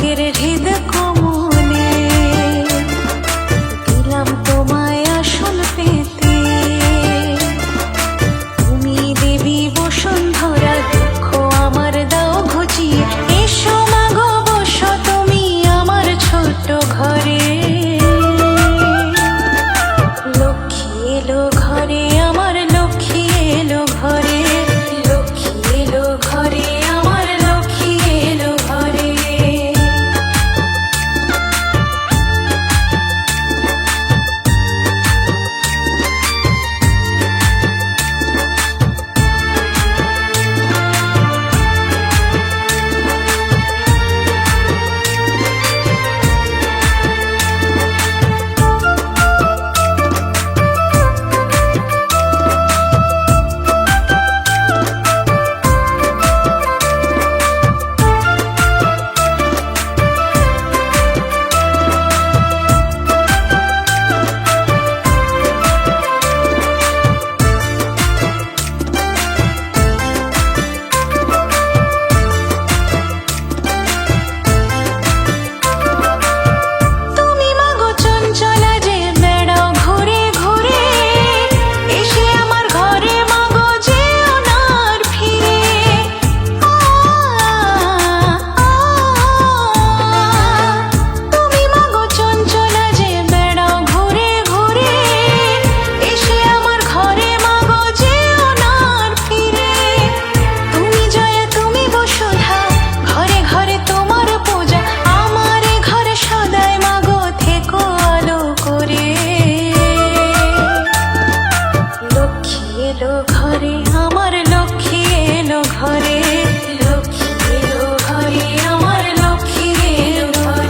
বুকের হৃদ কোমলে দিলাম তোমায় আসল পেতে। তুমি দেবী বসুন্ধরা, দুঃখ আমার দাও ঘুচিয়ে। এসো মাগো বসো তুমি আমার ছোট ঘরে। লক্ষ্মী এলো ঘরে, আমার লক্ষ্মী এলো ঘরে। লক্ষ্মী এলো ঘরে, আমার লক্ষ্মী এলো ঘরে। এলো ঘরে, আমার লক্ষ্মী এলো ঘরে। লক্ষ্মী এলো ঘরে, আমার লক্ষ্মী এলো ঘরে।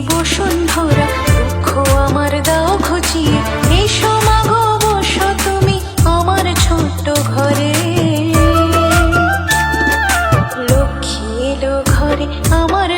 বসুন্ধরা, দুঃখ আমার দাও ঘুচিয়ে। এসো মাগো বসো তুমি আমার ছোট্ট ঘরে। লক্ষ্মী এলো ঘরে, আমার